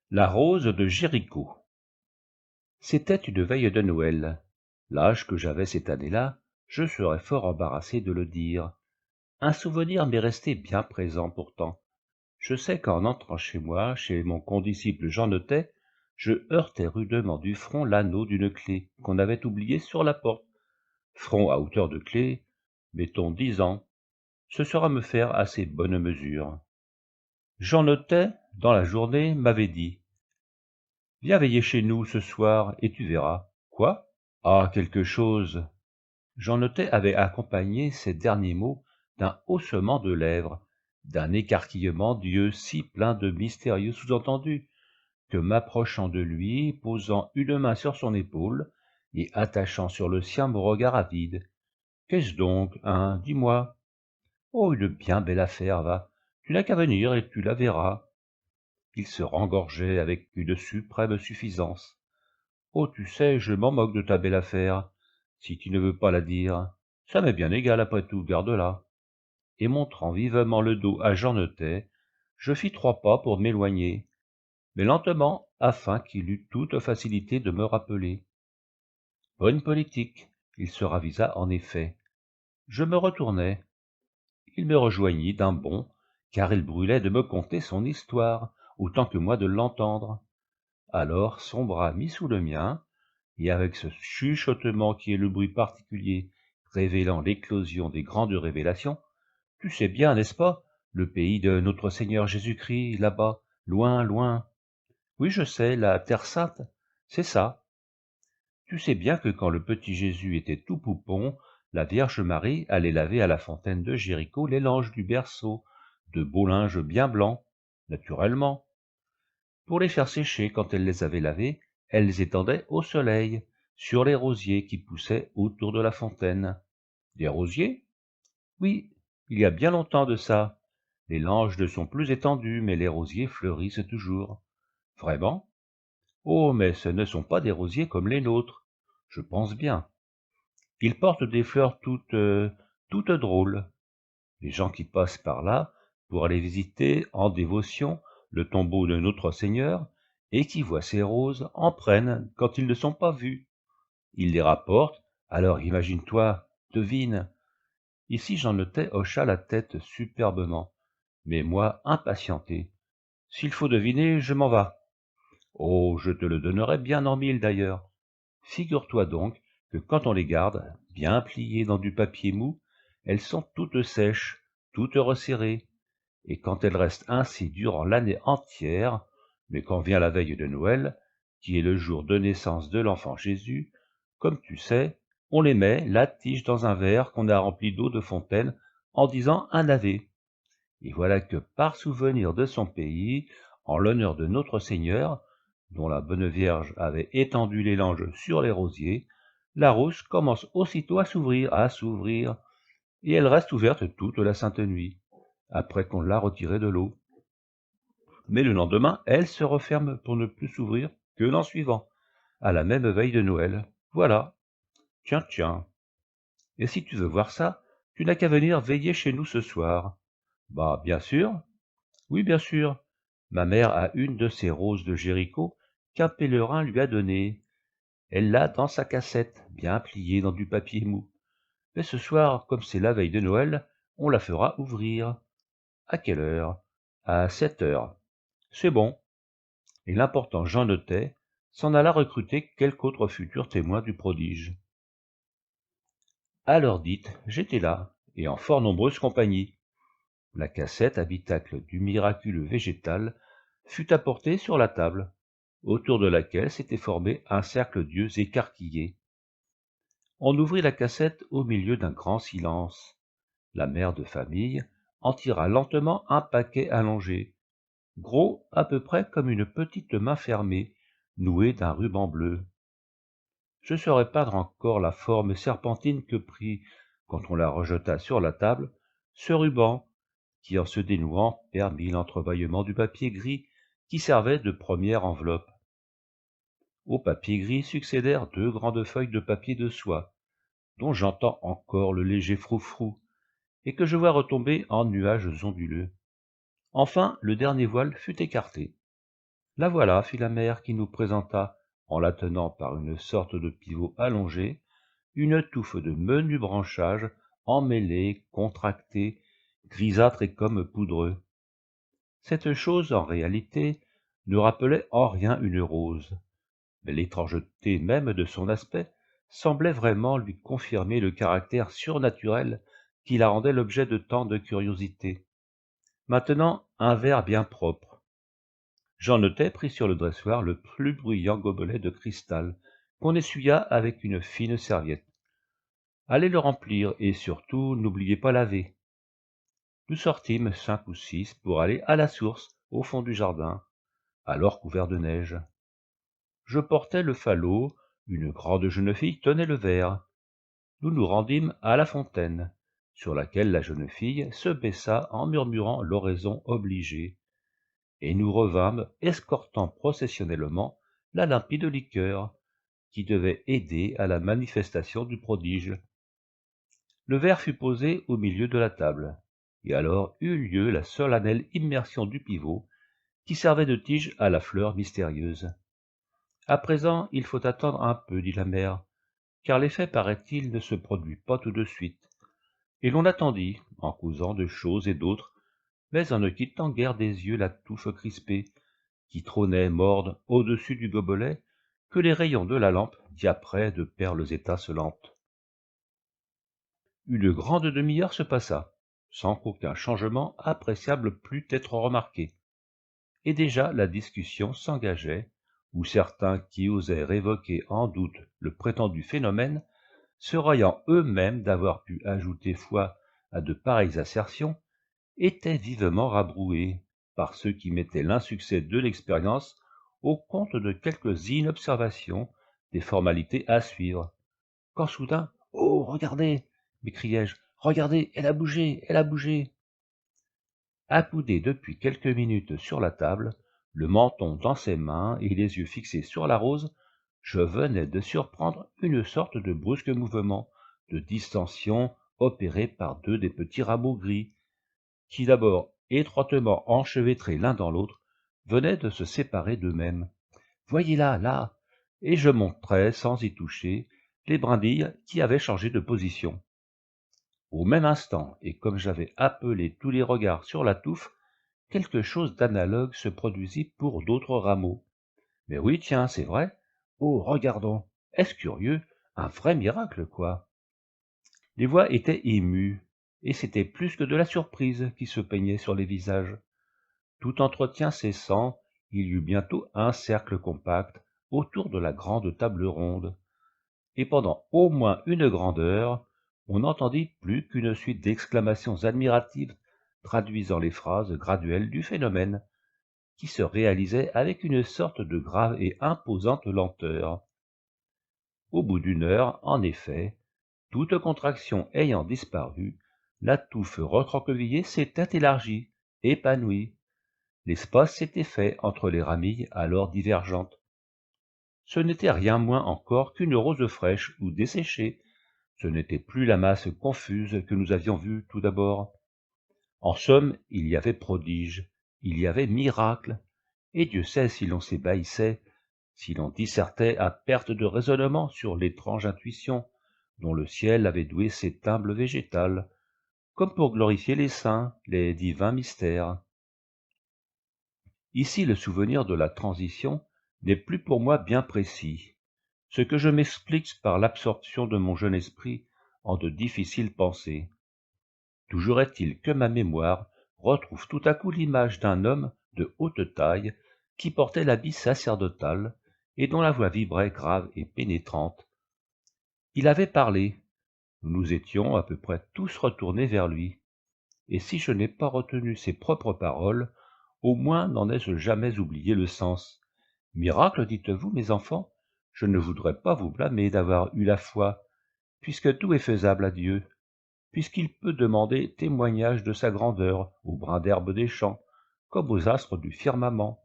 La rose de Jéricho. C'était une veille de Noël. L'âge que j'avais cette année-là, je serais fort embarrassé de le dire. Un souvenir m'est resté bien présent pourtant. Je sais qu'en entrant chez moi, chez mon condisciple Jean Notet, je heurtai rudement du front l'anneau d'une clé qu'on avait oublié sur la porte. Front à hauteur de clé, mettons 10 ans, ce sera me faire assez bonne mesure. Jean Notet, dans la journée, m'avait dit: viens veiller chez nous ce soir et tu verras. Quoi? Ah, quelque chose. Jean Notet avait accompagné ces derniers mots d'un haussement de lèvres, d'un écarquillement d'yeux si plein de mystérieux sous-entendus, que m'approchant de lui, posant une main sur son épaule, et attachant sur le sien mon regard avide. Qu'est-ce donc, hein, dis-moi? Oh, une bien belle affaire, va. Tu n'as qu'à venir et tu la verras. Il se rengorgeait avec une suprême suffisance. Oh, tu sais, je m'en moque de ta belle affaire, si tu ne veux pas la dire. Ça m'est bien égal après tout, garde-la. Et montrant vivement le dos à Jean Notet, je fis 3 pas pour m'éloigner, mais lentement, afin qu'il eût toute facilité de me rappeler. Bonne politique, il se ravisa en effet. Je me retournai. Il me rejoignit d'un bond, car il brûlait de me conter son histoire, autant que moi de l'entendre. Alors son bras mis sous le mien, et avec ce chuchotement qui est le bruit particulier révélant l'éclosion des grandes révélations, tu sais bien, n'est-ce pas, le pays de notre Seigneur Jésus-Christ, là-bas, loin, loin. Oui, je sais, la Terre Sainte, c'est ça. Tu sais bien que quand le petit Jésus était tout poupon, la Vierge Marie allait laver à la fontaine de Jéricho les langes du berceau, de beaux linges bien blancs, naturellement. Pour les faire sécher quand elle les avait lavés, elle les étendait au soleil, sur les rosiers qui poussaient autour de la fontaine. Des rosiers? Oui, il y a bien longtemps de ça. Les langes ne sont plus étendus, mais les rosiers fleurissent toujours. Vraiment? Oh, mais ce ne sont pas des rosiers comme les nôtres. Je pense bien. Ils portent des fleurs toutes drôles. Les gens qui passent par là pour aller visiter en dévotion le tombeau de notre Seigneur et qui voient ces roses en prennent quand ils ne sont pas vus. Ils les rapportent, alors imagine-toi, devine. Ici Jean Notet hocha la tête superbement, mais moi impatienté. S'il faut deviner, je m'en vas. Oh, je te le donnerai bien en mille d'ailleurs. Figure-toi donc que quand on les garde, bien pliées dans du papier mou, elles sont toutes sèches, toutes resserrées, et quand elles restent ainsi durant l'année entière, mais quand vient la veille de Noël, qui est le jour de naissance de l'enfant Jésus, comme tu sais, on les met, la tige dans un verre qu'on a rempli d'eau de fontaine, en disant un ave. Et voilà que par souvenir de son pays, en l'honneur de notre Seigneur, dont la bonne Vierge avait étendu les langes sur les rosiers, la rose commence aussitôt à s'ouvrir, et elle reste ouverte toute la sainte nuit, après qu'on l'a retirée de l'eau. Mais le lendemain, elle se referme pour ne plus s'ouvrir que l'an suivant, à la même veille de Noël. Voilà. Tiens, tiens. Et si tu veux voir ça, tu n'as qu'à venir veiller chez nous ce soir. Bah, bien sûr. Oui, bien sûr. Ma mère a une de ces roses de Jéricho qu'un pèlerin lui a donnée. Elle l'a dans sa cassette, bien pliée dans du papier mou. Mais ce soir, comme c'est la veille de Noël, on la fera ouvrir. À quelle heure? À 7 heures. C'est bon. Et l'important Jean Notet s'en alla recruter quelque autre futur témoin du prodige. À l'heure dite, j'étais là, et en fort nombreuse compagnie. La cassette, habitacle du miraculeux végétal, fut apportée sur la table, autour de laquelle s'était formé un cercle d'yeux écarquillés. On ouvrit la cassette au milieu d'un grand silence. La mère de famille en tira lentement un paquet allongé, gros à peu près comme une petite main fermée, nouée d'un ruban bleu. Je saurais peindre encore la forme serpentine que prit, quand on la rejeta sur la table, ce ruban, qui en se dénouant permit l'entrebâillement du papier gris qui servait de première enveloppe. Au papier gris succédèrent 2 grandes feuilles de papier de soie, dont j'entends encore le léger froufrou, et que je vois retomber en nuages onduleux. Enfin, le dernier voile fut écarté. La voilà, fit la mère, qui nous présenta, en la tenant par une sorte de pivot allongé, une touffe de menus branchages, emmêlés, contractés, grisâtres et comme poudreux. Cette chose, en réalité, ne rappelait en rien une rose, mais l'étrangeté même de son aspect semblait vraiment lui confirmer le caractère surnaturel qui la rendait l'objet de tant de curiosité. Maintenant, un verre bien propre. J'en notai pris sur le dressoir le plus bruyant gobelet de cristal, qu'on essuya avec une fine serviette. Allez le remplir, et surtout n'oubliez pas laver. Nous sortîmes 5 ou 6 pour aller à la source, au fond du jardin, alors couvert de neige. Je portais le falot, une grande jeune fille tenait le verre. Nous nous rendîmes à la fontaine, sur laquelle la jeune fille se baissa en murmurant l'oraison obligée, et nous revînmes escortant processionnellement la limpide liqueur, qui devait aider à la manifestation du prodige. Le verre fut posé au milieu de la table, et alors eut lieu la solennelle immersion du pivot, qui servait de tige à la fleur mystérieuse. À présent, il faut attendre un peu, dit la mère, car l'effet, paraît-il, ne se produit pas tout de suite. Et l'on attendit, en causant de choses et d'autres, mais en ne quittant guère des yeux la touffe crispée, qui trônait morne au-dessus du gobelet, que les rayons de la lampe diapraient de perles étincelantes. Une grande demi-heure se passa, sans qu'aucun changement appréciable pût être remarqué, et déjà la discussion s'engageait, où certains qui osaient révoquer en doute le prétendu phénomène, se croyant eux-mêmes d'avoir pu ajouter foi à de pareilles assertions, étaient vivement rabroués par ceux qui mettaient l'insuccès de l'expérience au compte de quelques inobservations des formalités à suivre, quand soudain, oh, regardez, m'écriai-je, regardez, elle a bougé, elle a bougé. Accoudé depuis quelques minutes sur la table, le menton dans ses mains et les yeux fixés sur la rose, je venais de surprendre une sorte de brusque mouvement de distension opéré par deux des petits rameaux gris, qui d'abord étroitement enchevêtrés l'un dans l'autre, venaient de se séparer d'eux-mêmes. Voyez là, là, et je montrai, sans y toucher, les brindilles qui avaient changé de position. Au même instant, et comme j'avais appelé tous les regards sur la touffe, quelque chose d'analogue se produisit pour d'autres rameaux. Mais oui, tiens, c'est vrai. Oh, regardons. Est-ce curieux? Un vrai miracle, quoi. Les voix étaient émues, et c'était plus que de la surprise qui se peignait sur les visages. Tout entretien cessant, il y eut bientôt un cercle compact autour de la grande table ronde, et pendant au moins une grande heure, on n'entendit plus qu'une suite d'exclamations admiratives traduisant les phrases graduelles du phénomène, qui se réalisait avec une sorte de grave et imposante lenteur. Au bout d'une heure, en effet, toute contraction ayant disparu, la touffe recroquevillée s'était élargie, épanouie. L'espace s'était fait entre les ramilles alors divergentes. Ce n'était rien moins encore qu'une rose fraîche ou desséchée. Ce n'était plus la masse confuse que nous avions vue tout d'abord. En somme, il y avait prodige, il y avait miracle, et Dieu sait si l'on s'ébahissait, si l'on dissertait à perte de raisonnement sur l'étrange intuition dont le ciel avait doué ces timbles végétales, comme pour glorifier les saints, les divins mystères. Ici le souvenir de la transition n'est plus pour moi bien précis, ce que je m'explique par l'absorption de mon jeune esprit en de difficiles pensées. Toujours est-il que ma mémoire retrouve tout à coup l'image d'un homme de haute taille qui portait l'habit sacerdotal et dont la voix vibrait grave et pénétrante. Il avait parlé, nous nous étions à peu près tous retournés vers lui, et si je n'ai pas retenu ses propres paroles, au moins n'en ai-je jamais oublié le sens. Miracle, dites-vous, mes enfants? Je ne voudrais pas vous blâmer d'avoir eu la foi, puisque tout est faisable à Dieu, puisqu'il peut demander témoignage de sa grandeur aux brins d'herbe des champs, comme aux astres du firmament.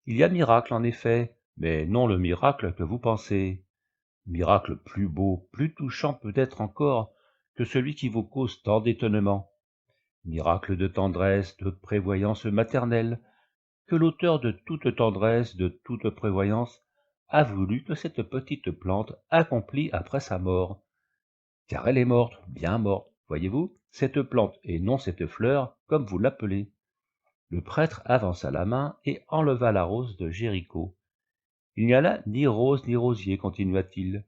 Il y a miracle, en effet, mais non le miracle que vous pensez. Miracle plus beau, plus touchant peut-être encore, que celui qui vous cause tant d'étonnement. Miracle de tendresse, de prévoyance maternelle, que l'auteur de toute tendresse, de toute prévoyance, a voulu que cette petite plante accomplie après sa mort. Car elle est morte, bien morte, voyez-vous, cette plante et non cette fleur, comme vous l'appelez. Le prêtre avança la main et enleva la rose de Jéricho. Il n'y a là ni rose ni rosier, continua-t-il.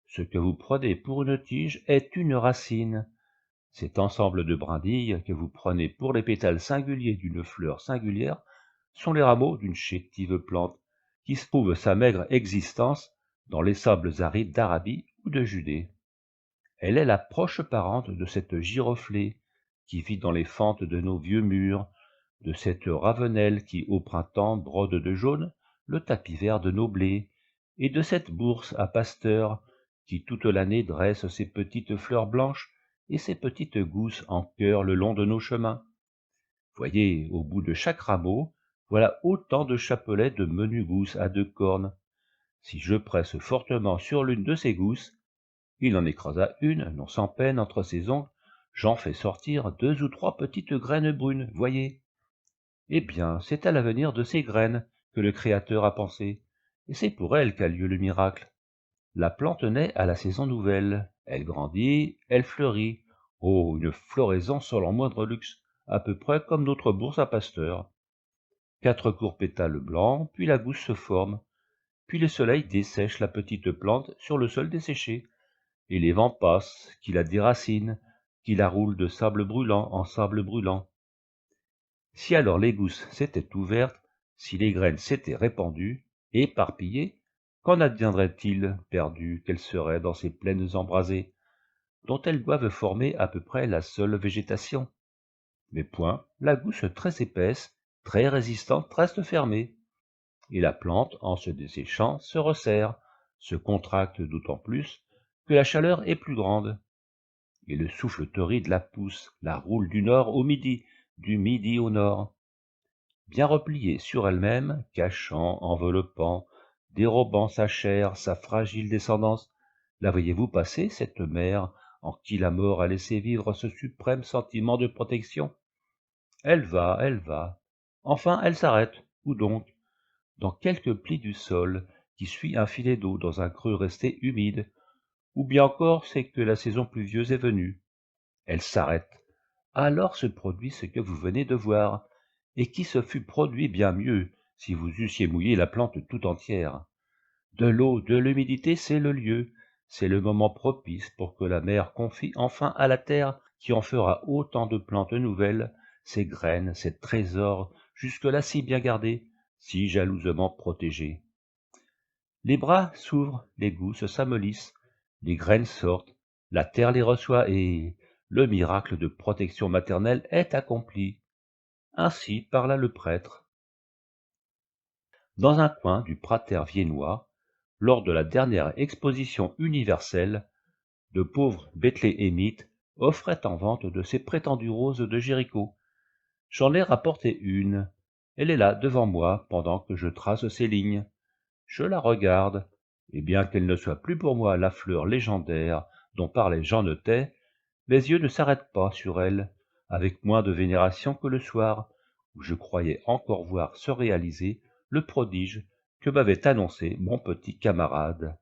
Ce que vous prenez pour une tige est une racine. Cet ensemble de brindilles que vous prenez pour les pétales singuliers d'une fleur singulière sont les rameaux d'une chétive plante qui trouve sa maigre existence dans les sables arides d'Arabie ou de Judée. Elle est la proche parente de cette giroflée qui vit dans les fentes de nos vieux murs, de cette ravenelle qui au printemps brode de jaune le tapis vert de nos blés, et de cette bourse à pasteur qui toute l'année dresse ses petites fleurs blanches et ses petites gousses en cœur le long de nos chemins. Voyez, au bout de chaque rameau, voilà autant de chapelets de menues gousses à 2 cornes. Si je presse fortement sur l'une de ces gousses, il en écrasa une, non sans peine, entre ses ongles, j'en fais sortir 2 ou 3 petites graines brunes, voyez. Eh bien, c'est à l'avenir de ces graines que le Créateur a pensé, et c'est pour elles qu'a lieu le miracle. La plante naît à la saison nouvelle, elle grandit, elle fleurit. Oh, une floraison sans le moindre luxe, à peu près comme notre bourse à pasteur. 4 courts pétales blancs, puis la gousse se forme, puis le soleil dessèche la petite plante sur le sol desséché, et les vents passent, qui la déracinent, qui la roulent de sable brûlant en sable brûlant. Si alors les gousses s'étaient ouvertes, si les graines s'étaient répandues, éparpillées, qu'en adviendrait-il, perdues qu'elles seraient dans ces plaines embrasées, dont elles doivent former à peu près la seule végétation? Mais point, la gousse très épaisse, très résistante reste fermée, et la plante, en se desséchant, se resserre, se contracte d'autant plus que la chaleur est plus grande, et le souffle torride la pousse, la roule du nord au midi, du midi au nord. Bien repliée sur elle-même, cachant, enveloppant, dérobant sa chair, sa fragile descendance, la voyez-vous passer, cette mère, en qui la mort a laissé vivre ce suprême sentiment de protection? Elle va, enfin elle s'arrête, où donc? Dans quelque pli du sol, qui suit un filet d'eau dans un creux resté humide, ou bien encore c'est que la saison pluvieuse est venue. Elle s'arrête. Alors se produit ce que vous venez de voir, et qui se fût produit bien mieux si vous eussiez mouillé la plante tout entière. De l'eau, de l'humidité, c'est le lieu, c'est le moment propice pour que la mer confie enfin à la terre qui en fera autant de plantes nouvelles, ses graines, ses trésors, jusque-là si bien gardés, si jalousement protégés. Les bras s'ouvrent, les gousses s'amollissent, les graines sortent, la terre les reçoit et le miracle de protection maternelle est accompli. Ainsi parla le prêtre. Dans un coin du prater viennois, lors de la dernière exposition universelle, de pauvres Bethléemites offraient en vente de ces prétendues roses de Jéricho. J'en ai rapporté une. Elle est là devant moi pendant que je trace ces lignes. Je la regarde, et bien qu'elle ne soit plus pour moi la fleur légendaire dont parlait Jean Neutet, mes yeux ne s'arrêtent pas sur elle, avec moins de vénération que le soir, où je croyais encore voir se réaliser le prodige que m'avait annoncé mon petit camarade.